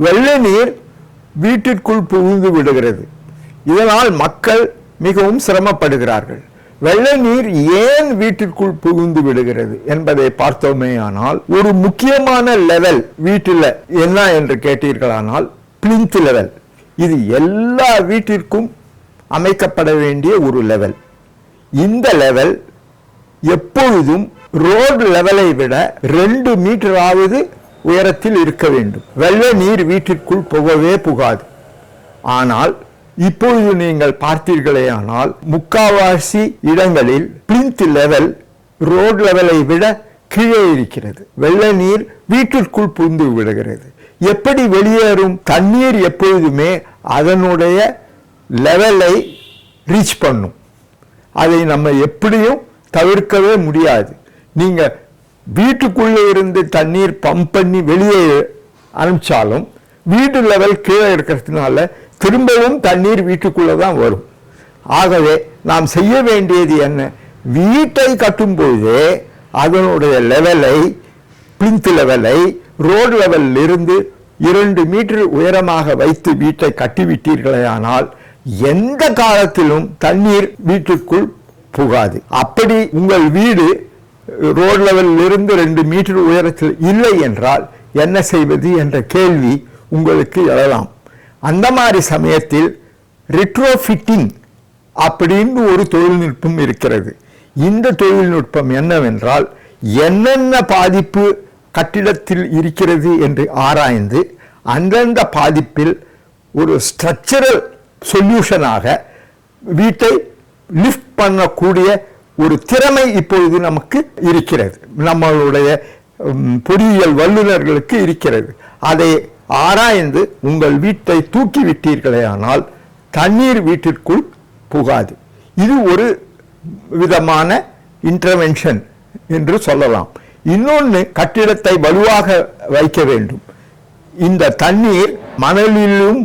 வெள்ளை நீர் வீட்டிற்குள் புகுந்து விடுகிறது. இதனால் மக்கள் மிகவும் சிரமப்படுகிறார்கள். வெள்ளை நீர் ஏன் வீட்டிற்குள் புகுந்து விடுகிறது என்பதை பார்த்தோமே ஆனால், ஒரு முக்கியமான லெவல் வீட்டில் என்ன என்று கேட்டீர்களானால் பிளிந்த் லெவல். இது எல்லா வீட்டிற்கும் அமைக்கப்பட வேண்டிய ஒரு லெவல். இந்த லெவல் எப்பொழுதும் ரோடு லெவலை விட 2 மீட்டராவது உயரத்தில் இருக்க வேண்டும். வெள்ளை நீர் வீட்டிற்குள் புகவே புகாது. ஆனால் இப்பொழுது நீங்கள் பார்த்தீர்களே ஆனால், முக்காவாசி இடங்களில் பிளிந்த் லெவல் ரோடு லெவலை விட கீழே இருக்கிறது. வெள்ளை நீர் வீட்டிற்குள் புகுந்து விடுகிறது. எப்படி வெளியேறும்? தண்ணீர் எப்பொழுதுமே அதனுடைய லெவலை ரீச் பண்ணும். அதை நம்ம எப்படியும் தவிர்க்கவே முடியாது. நீங்க வீட்டுக்குள்ளே இருந்து தண்ணீர் பம்ப் பண்ணி வெளியே அனுப்பிச்சாலும் வீட்டு லெவல் கீழே இருக்கிறதுனால திரும்பவும் தண்ணீர் வீட்டுக்குள்ள தான் வரும். ஆகவே நாம் செய்ய வேண்டியது என்ன? வீட்டை கட்டும் பொழுதே அதனுடைய லெவலை, பிளிந்த் லெவலை ரோடு லெவலில் இருந்து 2 மீட்டர் உயரமாக வைத்து வீட்டை கட்டிவிட்டீர்களே ஆனால் எந்த காலத்திலும் தண்ணீர் வீட்டுக்குள் புகாது. அப்படி உங்கள் வீடு ரோடு லெவலில் இருந்து 2 மீட்டர் உயரத்தில் இல்லை என்றால் என்ன செய்வது என்ற கேள்வி உங்களுக்கு எழலாம். அந்த மாதிரி சமயத்தில் ரெட்ரோஃபிட்டிங் அப்படின்னு ஒரு தொழில்நுட்பம் இருக்கிறது. இந்த தொழில்நுட்பம் என்னவென்றால், என்னென்ன பாதிப்பு கட்டிடத்தில் இருக்கிறது என்று ஆராய்ந்து அந்தந்த பாதிப்பில் ஒரு ஸ்ட்ரக்சரல் சொல்யூஷனாக வீட்டை லிஃப்ட் பண்ணக்கூடிய ஒரு திறமை இப்பொழுது நமக்கு இருக்கிறது. நம்மளுடைய பொறியியல் வல்லுநர்களுக்கு இருக்கிறது. அதை ஆராய்ந்து உங்கள் வீட்டை தூக்கி விட்டீர்களே ஆனால் தண்ணீர் வீட்டிற்குள் புகாது. இது ஒரு விதமான இன்டர்வென்ஷன் என்று சொல்லலாம். இன்னொன்று, கட்டிடத்தை வலுவாக வைக்க வேண்டும். இந்த தண்ணீர் மணலிலும்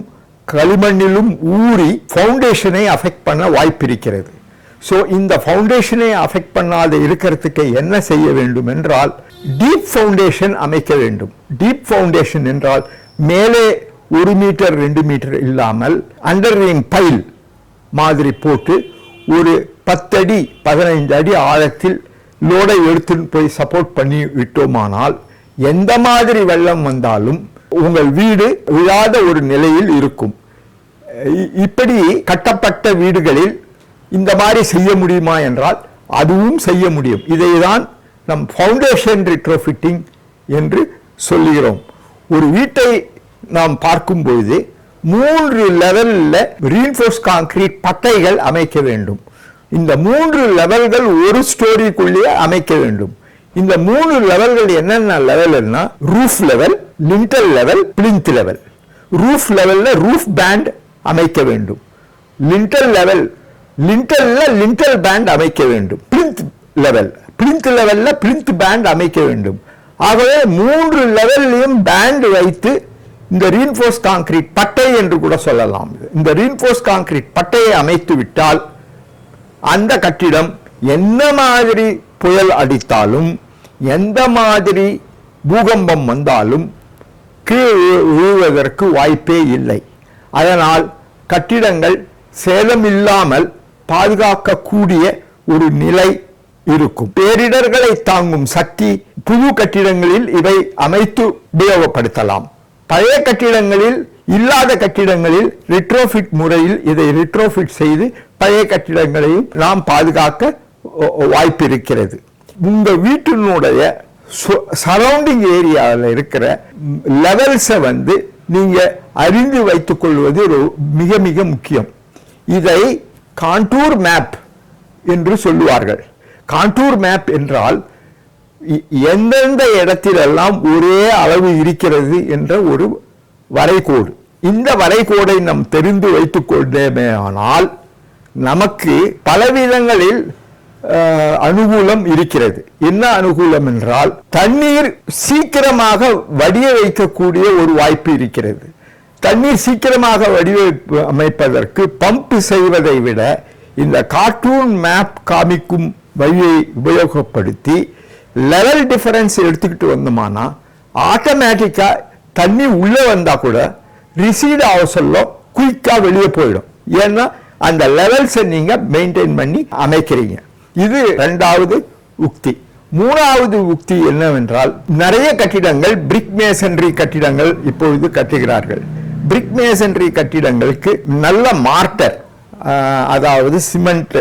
களிமண்ணிலும் ஊறி ஃபவுண்டேஷனை அஃபெக்ட் பண்ண வாய்ப்பு இருக்கிறது. ஸோ இந்த ஃபவுண்டேஷனை அஃபெக்ட் பண்ணாத இருக்கிறதுக்கு என்ன செய்ய வேண்டும் என்றால், டீப் ஃபவுண்டேஷன் அமைக்க வேண்டும். டீப் ஃபவுண்டேஷன் என்றால் மேலே 1 மீட்டர் 2 மீட்டர் இல்லாமல் அண்டர்கிரவுண்ட் பைல் மாதிரி போட்டு ஒரு 10 அடி 15 அடி ஆழத்தில் லோடை எடுத்துன்னு போய் சப்போர்ட் பண்ணி விட்டோமானால் எந்த மாதிரி வெள்ளம் வந்தாலும் உங்கள் வீடு விழாத ஒரு நிலையில் இருக்கும். இப்படி கட்டப்பட்ட வீடுகளில் இந்த மாதிரி செய்ய முடியுமா என்றால் அதுவும் செய்ய முடியும். இதைதான் நம் ஃபவுண்டேஷன் ரெட்ரோஃபிட்டிங் என்று சொல்லுகிறோம். ஒரு வீட்டை நாம் பார்க்கும்போது 3 லெவலில் ரீஇன்ஃபோர்ஸ் கான்கிரீட் பட்டைகள் அமைக்க வேண்டும். இந்த 3 லெவல்கள் ஒரு ஸ்டோரிக்குள்ளே அமைக்க வேண்டும். இந்த 3 லெவல்கள் என்னென்ன லெவல்னா, roof level, lintel level, plinth level. Roof லெவல்ல ரூஃப் பேண்ட் அமைக்க வேண்டும். லிண்டல் லெவல், லிண்டல்ல லிண்டல் பேண்ட் அமைக்க வேண்டும். பிளிந்த் லெவல், பிளிந்த் லெவல்ல பிளிந்த் பேண்ட் அமைக்க வேண்டும். ஆகவே 3 லெவல்லையும் பேண்ட் வைத்து இந்த ரீஇன்ஃபோர்ஸ் கான்கிரீட் பட்டை என்று கூட சொல்லலாம். இந்த ரீஇன்ஃபோர்ஸ் கான்கிரீட் பட்டையை அமைத்து விட்டால் அந்த கட்டிடம் என்ன மாதிரி புயல் அடித்தாலும் எந்த மாதிரி பூகம்பம் வந்தாலும் கீழே விழுவதற்கு வாய்ப்பே இல்லை. அதனால் கட்டிடங்கள் சேதமில்லாமல் பாதுகாக்கக்கூடிய ஒரு நிலை இருக்கும். பேரிடர்களை தாங்கும் சக்தி புது கட்டிடங்களில் இவை அமைத்து உபயோகப்படுத்தலாம். பழைய கட்டிடங்களில் இல்லாத கட்டிடங்களில் ரெட்ரோஃபிட் முறையில் இதை ரெட்ரோஃபிட் செய்து பழைய கட்டிடங்களையும் நாம் பாதுகாக்க வாய்ப்பு இருக்கிறது. உங்கள் வீட்டினுடைய சரௌண்டிங் ஏரியாவில் இருக்கிற லெவல்ஸை நீங்க அறிந்து வைத்துக் கொள்வது மிக மிக முக்கியம். இதை கான்டூர் மேப் என்று சொல்லுவார்கள். கான்டூர் மேப் என்றால் எந்தெந்த இடத்திலெல்லாம் ஒரே அளவு இருக்கிறது என்ற ஒரு வரைகோடு. இந்த வரைகோடை நாம் தெரிந்து வைத்துக் கொண்டேமே ஆனால் நமக்கு பலவிதங்களில் அனுகூலம் இருக்கிறது. என்ன அனுகூலம் என்றால், தண்ணீர் சீக்கிரமாக வடிய வைக்கக்கூடிய ஒரு வாய்ப்பு இருக்கிறது. தண்ணீர் சீக்கிரமாக வடிவமைப்பு அமைப்பதற்கு பம்ப் செய்வதை விட இந்த கார்ட்டூன் மேப் காமிக்கும் வழியை உபயோகப்படுத்தி லெவல் டிஃபரன்ஸ் எடுத்துக்கிட்டு வந்தோம்னா ஆட்டோமேட்டிக்கா தண்ணி உள்ள வந்தா கூட ரிசீட் ஆக சொல்ல குயிக்கா வெளியே போயிடும். ஏன்னா அந்த லெவல்ஸை நீங்க மெயின்டைன் பண்ணி அமைக்கிறீங்க. இது இரண்டாவது உக்தி. மூணாவது உக்தி என்னவென்றால், நிறைய கட்டிடங்கள் பிரிக் மேசன்ரி கட்டிடங்கள் இப்பொழுது கட்டுகிறார்கள். பிரிக் மேசன்ரி கட்டிடங்களுக்கு நல்ல மார்ட்டர், அதாவது சிமெண்ட்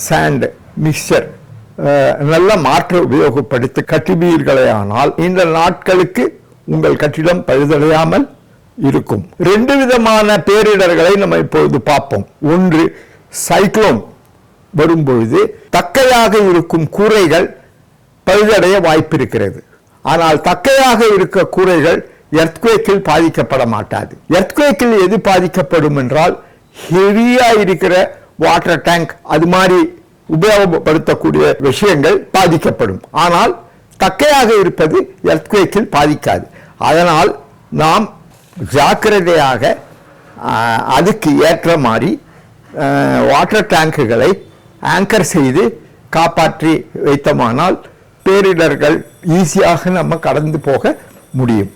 சாண்ட் மிக்சர், நல்ல மாற்று உபயோகப்படுத்தி கட்டுவீர்களே ஆனால் இந்த நாட்களுக்கு உங்கள் கட்டிடம் பழுதடையாமல் இருக்கும். ரெண்டு விதமான பேரிடர்களை நம்ம இப்பொழுது பார்ப்போம். ஒன்று, சைக்ளோன் வரும்பொழுது தக்கையாக இருக்கும் கூரைகள் பழுதடைய வாய்ப்பு இருக்கிறது. ஆனால் தக்கையாக இருக்க கூரைகள் எர்த்குவேக்கில் பாதிக்கப்பட மாட்டாது. எர்த்குவேக்கில் எது பாதிக்கப்படும் என்றால், ஹெவியா இருக்கிற வாட்டர் டேங்க் அது மாதிரி உபயோகப்படுத்தக்கூடிய விஷயங்கள் பாதிக்கப்படும். ஆனால் தக்கையாக இருப்பது எர்த்குவேக்கில் பாதிக்காது. அதனால் நாம் ஜாக்கிரதையாக அதுக்கு ஏற்ற மாதிரி வாட்டர் டேங்குகளை ஆங்கர் செய்து காப்பாற்றி வைத்தோமானால் பேரிடர்கள் ஈஸியாக நம்ம கடந்து போக முடியும்.